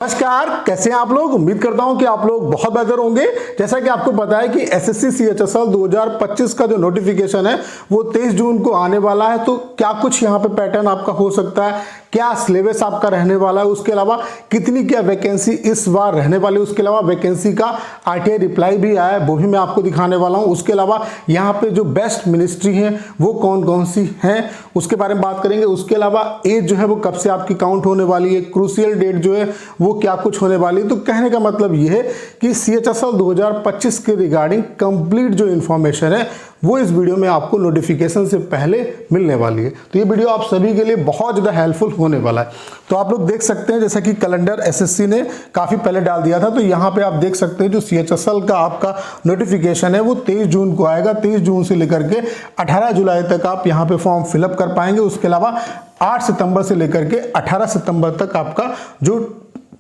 नमस्कार, कैसे हैं आप लोग। उम्मीद करता हूं कि आप लोग बहुत बेहतर होंगे। जैसा कि आपको पता है कि एसएससी सीएचएसएल 2025 का जो नोटिफिकेशन है वो 23 जून को आने वाला है। तो क्या कुछ यहाँ पे पैटर्न आपका हो सकता है, क्या सिलेबस आपका रहने वाला है, उसके अलावा कितनी क्या वैकेंसी इस बार रहने वाली है, उसके अलावा वैकेंसी का आरटीआई रिप्लाई भी आया है वो भी मैं आपको दिखाने वाला हूं। उसके अलावा यहाँ पे जो बेस्ट मिनिस्ट्री है वो कौन कौन सी है उसके बारे में बात करेंगे। उसके अलावा एज जो है वो कब से आपकी काउंट होने वाली है, क्रूशियल डेट जो है वो क्या कुछ होने वाली है। तो कहने का मतलब ये है कि सीएचएसएल 2025 के रिगार्डिंग कंप्लीट जो इन्फॉर्मेशन है वो इस वीडियो में आपको नोटिफिकेशन से पहले मिलने वाली है। तो ये वीडियो आप सभी के लिए बहुत ज़्यादा हेल्पफुल होने वाला है। तो आप लोग देख सकते हैं जैसा कि कैलेंडर एसएससी ने काफ़ी पहले डाल दिया था, तो यहाँ पे आप देख सकते हैं जो सीएचएसएल का आपका नोटिफिकेशन है वो 23 जून को आएगा। 23 जून से लेकर के 18 जुलाई तक आप यहाँ पे फॉर्म फिलअप कर पाएंगे। उसके अलावा 8 सितंबर से लेकर के 18 सितंबर तक आपका जो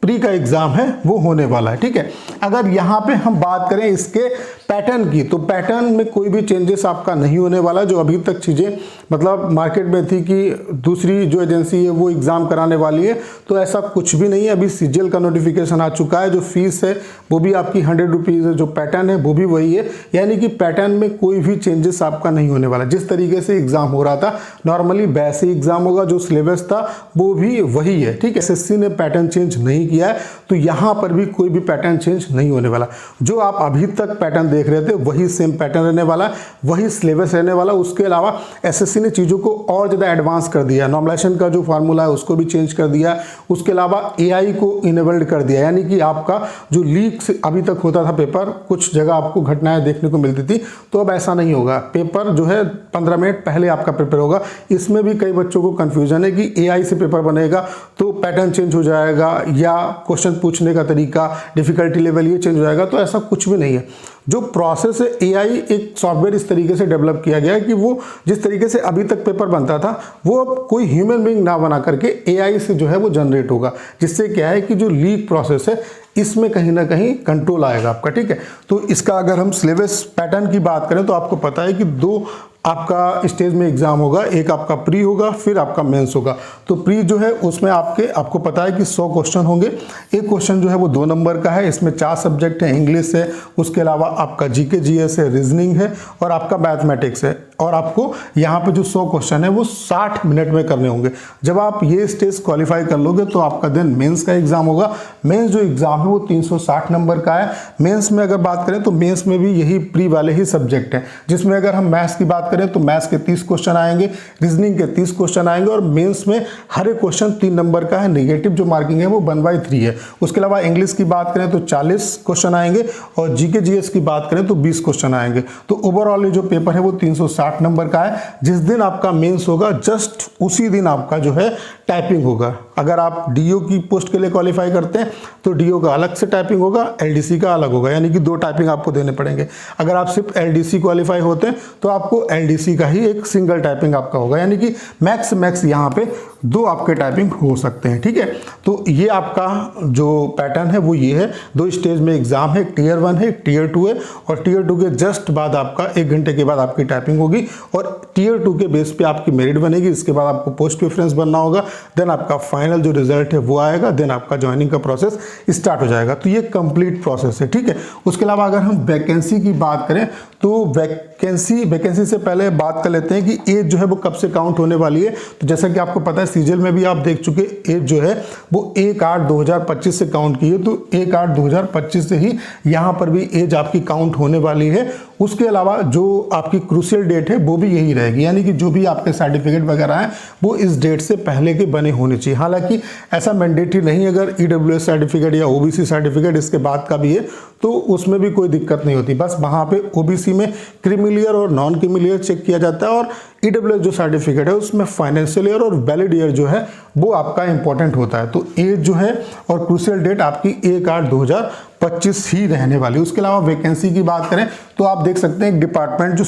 प्री का एग्जाम है वो होने वाला है। ठीक है, अगर यहाँ पे हम बात करें इसके पैटर्न की, तो पैटर्न में कोई भी चेंजेस आपका नहीं होने वाला। जो अभी तक चीज़ें मतलब मार्केट में थी कि दूसरी जो एजेंसी है वो एग्ज़ाम कराने वाली है, तो ऐसा कुछ भी नहीं है। अभी सीजीएल का नोटिफिकेशन आ चुका है, जो फीस है वो भी आपकी 100 रुपीज़ है, जो पैटर्न है वो भी वही है। यानी कि पैटर्न में कोई भी चेंजेस आपका नहीं होने वाला। जिस तरीके से एग्ज़ाम हो रहा था नॉर्मली वैसे ही एग्ज़ाम होगा, जो सिलेबस था वो भी वही है। ठीक है, एसएससी ने पैटर्न चेंज नहीं किया है, तो यहाँ पर भी कोई भी पैटर्न चेंज नहीं होने वाला। जो आप अभी तक पैटर्न देख रहे थे वही सेम पैटर्न रहने वाला, वही सिलेबस रहने वाला। उसके अलावा एसएससी ने चीज़ों को और ज़्यादा एडवांस कर दिया। नॉर्मलाइजेशन का जो फार्मूला है उसको भी चेंज कर दिया। उसके अलावा एआई को इनेबल्ड कर दिया, यानी कि आपका जो लीक से अभी तक होता था पेपर, कुछ जगह आपको घटनाएं देखने को मिलती थी, तो अब ऐसा नहीं होगा। पेपर जो है 15 मिनट पहले आपका प्रिपेयर होगा। इसमें भी कई बच्चों को कन्फ्यूजन है कि एआई से पेपर बनेगा तो पैटर्न चेंज हो जाएगा या क्वेश्चन पूछने का तरीका, डिफिकल्टी लेवल ये चेंज हो जाएगा। तो ऐसा कुछ भी नहीं है। जो प्रोसेस है, एआई एक सॉफ्टवेयर इस तरीके से डेवलप किया गया है कि वो जिस तरीके से अभी तक पेपर बनता था वो अब कोई ह्यूमन बीइंग ना बना करके एआई से जो है वो जनरेट होगा। जिससे क्या है कि जो लीक प्रोसेस है इसमें कहीं ना कहीं कंट्रोल आएगा आपका। ठीक है, तो इसका अगर हम सिलेबस पैटर्न की बात करें तो आपको पता है कि 2 आपका स्टेज में एग्जाम होगा। एक आपका प्री होगा, फिर आपका मेंस होगा। तो प्री जो है उसमें आपको पता है कि 100 क्वेश्चन होंगे। एक क्वेश्चन जो है वो 2 नंबर का है। इसमें 4 सब्जेक्ट है, इंग्लिश है, उसके अलावा आपका जीके जीएस है, रीजनिंग है और आपका मैथमेटिक्स है। और आपको यहाँ पे जो 100 क्वेश्चन है वो 60 मिनट में करने होंगे। जब आप ये स्टेज क्वालिफाई कर लोगे तो आपका देन मेंस का एग्जाम होगा। मेंस जो एग्जाम है वो 360 नंबर का है। मेंस में अगर बात करें तो मेंस में भी यही प्री वाले ही सब्जेक्ट हैं, जिसमें अगर हम मैथ्स की बात करें तो मैथ्स के 30 क्वेश्चन आएंगे, रीजनिंग के 30 क्वेश्चन आएंगे और मेंस में हर एक क्वेश्चन 3 नंबर का है। नेगेटिव जो मार्किंग है वो 1/3 है। उसके अलावा इंग्लिश की बात करें तो 40 क्वेश्चन आएंगे और जीके जीएस की बात करें तो 20 क्वेश्चन आएंगे। तो ओवरऑल जो पेपर है वो 360 नंबर का है। जिस दिन आपका मेंस होगा जस्ट उसी दिन आपका जो है टाइपिंग होगा। अगर आप डीओ की पोस्ट के लिए क्वालिफाई करते हैं तो डीओ का अलग से टाइपिंग होगा, एलडीसी का अलग होगा, यानी कि 2 टाइपिंग आपको देने पड़ेंगे। अगर आप सिर्फ एलडीसी क्वालिफाई होते हैं तो आपको एलडीसी का ही एक सिंगल टाइपिंग आपका होगा, यानी कि मैक्स यहाँ पे 2 आपके टाइपिंग हो सकते हैं। ठीक है, तो ये आपका जो पैटर्न है वो ये है। 2 स्टेज में एग्जाम है, टीयर 1 है, टीयर 2 है और टीयर 2 के जस्ट बाद आपका 1 घंटे के बाद आपकी टाइपिंग होगी और टीयर 2 के बेस पे आपकी मेरिट बनेगी। इसके बाद आपको पोस्ट प्रेफरेंस बनना होगा, देन आपका फाइनल जो रिजल्ट है वो आएगा, देन आपका ज्वाइनिंग का प्रोसेस स्टार्ट हो जाएगा। तो ये कंप्लीट प्रोसेस है। ठीक है, उसके अलावा अगर हम वैकेंसी की बात करें तो वैकेंसी से पहले बात कर लेते हैं कि एज जो है वो कब से काउंट होने वाली है। तो जैसा कि आपको पता है सीजीएल में भी आप देख चुके, एज जो है वो 1/8/2025 से काउंट की है। तो 1/8/2025 से ही यहाँ पर भी एज आपकी काउंट होने वाली है। उसके अलावा जो आपकी क्रूशियल डेट है वो भी यही रहेगी, यानी कि जो भी आपके सर्टिफिकेट वगैरह हैं वो इस डेट से पहले के बने होने चाहिए। हालांकि ऐसा मैंडेटरी नहीं, अगर ईडब्ल्यूएस सर्टिफिकेट या ओबीसी सर्टिफिकेट इसके बाद का भी है तो उसमें भी कोई दिक्कत नहीं होती। बस वहाँ पे ओबीसी में क्रीमी और नॉन क्रीमी चेक किया जाता है और ईडब्ल्यूएस जो सर्टिफिकेट है उसमें फाइनेंशियल ईयर और वैलिड ईयर जो है वो आपका इंपॉर्टेंट होता है। तो एज जो है और क्रूशियल डेट आपकी 1/8/2025 2025 ही रहने वाली। उसके अलावा वैकेंसी की बात करें तो आप देख सकते हैं एक डिपार्टमेंट जो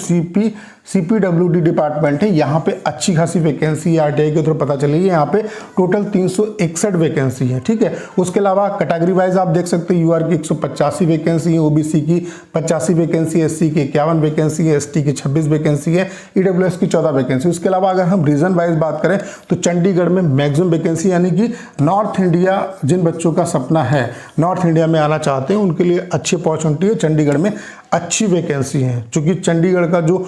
CPWD डिपार्टमेंट है, यहाँ पे अच्छी खासी वैकेंसी आरटीआई के थ्रू पता चली है। यहाँ पे टोटल 361 वैकेंसी है, ठीक है। उसके अलावा कैटेगरी वाइज आप देख सकते हैं यूआर की 185 वैकेंसी है, ओबीसी की 85 वैकेंसी है, एससी की 51 वैकेंसी है, एसटी की 26 वैकेंसी है, ईडब्ल्यूएस की 14 वैकेंसी। उसके अलावा अगर हम रीजन वाइज बात करें तो चंडीगढ़ में मैक्सिमम वैकेंसी, यानी कि नॉर्थ इंडिया जिन बच्चों का सपना है नॉर्थ इंडिया में आना चाहते हैं उनके लिए अच्छी अपॉर्चुनिटी है। चंडीगढ़ में अच्छी वैकेंसी है, क्योंकि चंडीगढ़ का जो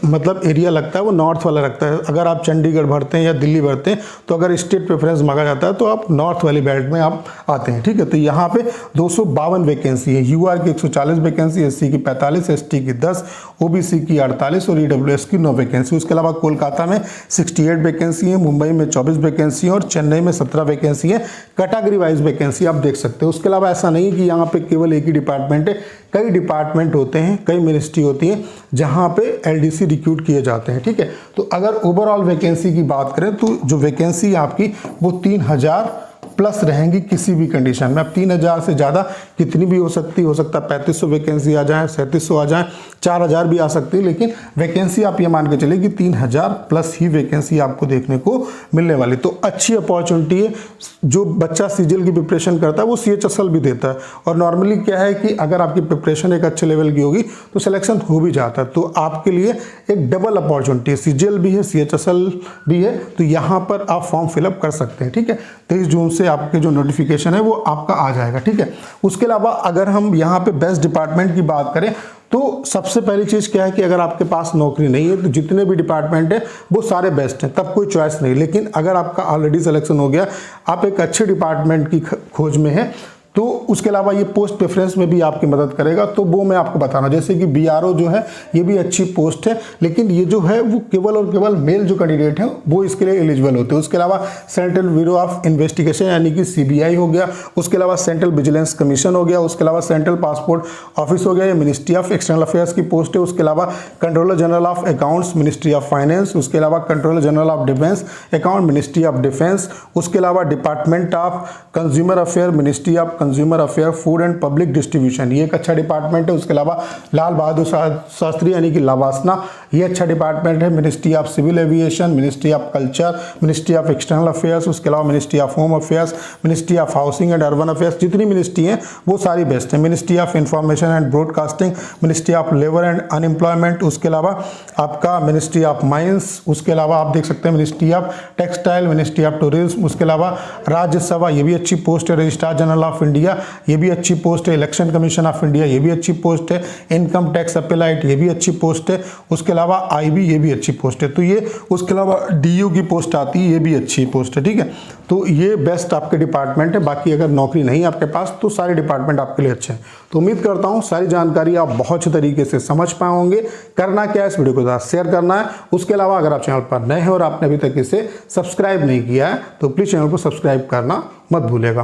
मतलब एरिया लगता है वो नॉर्थ वाला लगता है। अगर आप चंडीगढ़ भरते हैं या दिल्ली भरते हैं तो अगर स्टेट प्रेफरेंस मांगा जाता है तो आप नॉर्थ वाली बेल्ट में आप आते हैं, ठीक है। तो यहाँ पे 252 वैकेंसी है, यूआर की 140 वैकेंसी, एससी की 45, एसटी की 10, ओबीसी की 48 और ईडब्ल्यूएस की 9 वैकेंसी। उसके अलावा कोलकाता में 68 वैकेंसी है, मुंबई में 24 वैकेंसी है और चेन्नई में 17 वैकेंसी है। कैटेगरी वाइज वैकेंसी आप देख सकते हैं। उसके अलावा ऐसा नहीं कि यहाँ पे केवल एक ही डिपार्टमेंट है, कई डिपार्टमेंट होते हैं, कई मिनिस्ट्री होती है जहाँ पे एलडीसी रिक्रूट किए जाते हैं, ठीक है। तो अगर ओवरऑल वैकेंसी की बात करें तो जो वैकेंसी आपकी वो 3000 प्लस रहेंगी किसी भी कंडीशन में। अब 3000 से ज़्यादा कितनी भी हो सकता है 3500 वैकेंसी आ जाए, 3700 आ जाए, 4000 भी आ सकती है, लेकिन वैकेंसी आप ये मान के चलिए कि 3000 प्लस ही वैकेंसी आपको देखने को मिलने वाली। तो अच्छी अपॉर्चुनिटी है। जो बच्चा सीजीएल की प्रिपरेशन करता है वो सीएचएसएल भी देता है, और नॉर्मली क्या है कि अगर आपकी प्रिपरेशन एक अच्छे लेवल की होगी तो सिलेक्शन हो भी जाता है। तो आपके लिए एक डबल अपॉर्चुनिटी है, सीजीएल भी है, सीएचएसएल भी है, तो यहाँ पर आप फॉर्म फिलअप कर सकते हैं, ठीक है। 23 जून से आपके जो नोटिफिकेशन है वो आपका आ जाएगा, ठीक है। उसके अलावा अगर हम यहाँ पे बेस्ट डिपार्टमेंट की बात करें तो सबसे पहली चीज़ क्या है कि अगर आपके पास नौकरी नहीं है तो जितने भी डिपार्टमेंट है वो सारे बेस्ट हैं, तब कोई चॉइस नहीं। लेकिन अगर आपका ऑलरेडी सिलेक्शन हो गया, आप एक अच्छे डिपार्टमेंट की खोज में है, तो उसके अलावा ये पोस्ट प्रेफरेंस में भी आपकी मदद करेगा। तो वो मैं आपको बता रहा हूँ, जैसे कि बीआरओ जो है ये भी अच्छी पोस्ट है, लेकिन ये जो है वो केवल और केवल मेल जो कैंडिडेट हैं वो इसके लिए एलिजिबल होते हैं। उसके अलावा सेंट्रल ब्यूरो ऑफ इन्वेस्टिगेशन यानी कि सीबीआई हो गया, उसके अलावा सेंट्रल विजिलेंस कमीशन हो गया, उसके अलावा सेंट्रल पासपोर्ट ऑफिस हो गया, ये मिनिस्ट्री ऑफ एक्सटर्नल अफेयर्स की पोस्ट है। उसके अलावा controller general of accounts ministry of finance, उसके अलावा controller general of defence account ministry of defence, उसके अलावा department of consumer affair ministry of consumer affair food and public distribution, ये एक अच्छा डिपार्टमेंट है। उसके अलावा लाल बहादुर शास्त्री यानी कि लावासना, ये अच्छा डिपार्टमेंट है। Ministry of civil aviation, ministry of culture, ministry of external affairs, उसके अलावा ministry of home affairs, ministry of housing and urban affairs, जितनी मिनिस्ट्री हैं वो सारी बेस्ट है। Ministry of information and broadcasting, ministry of labour and unemployment, उसके अलावा आपका मिनिस्ट्री ऑफ माइंस, उसके अलावा आप देख सकते हैं ministry of textile, ministry of tourism, उसके अलावा राज्यसभा, ये भी अच्छी पोस्ट है। रजिस्ट्रार जनरल ऑफ इंडिया, ये भी अच्छी पोस्ट है। इलेक्शन कमीशन ऑफ इंडिया, ये भी अच्छी पोस्ट है। इनकम टैक्स अपीलाइट, ये भी अच्छी पोस्ट है। उसके अलावा आईबी, ये भी अच्छी पोस्ट है। तो ये उसके अलावा डीयू की पोस्ट आती है, ये भी अच्छी पोस्ट है, ठीक है। तो ये बेस्ट आपके डिपार्टमेंट है। बाकी अगर नौकरी नहीं है आपके पास तो सारे डिपार्टमेंट आपके लिए अच्छे हैं। तो उम्मीद करता हूँ सारी जानकारी आप बहुत अच्छे तरीके से समझ पाए होंगे। करना क्या है, इस वीडियो को ज़्यादा शेयर करना है। उसके अलावा अगर आप चैनल पर नए हैं और आपने अभी तक इसे सब्सक्राइब नहीं किया है तो प्लीज़ चैनल को सब्सक्राइब करना मत भूलिएगा।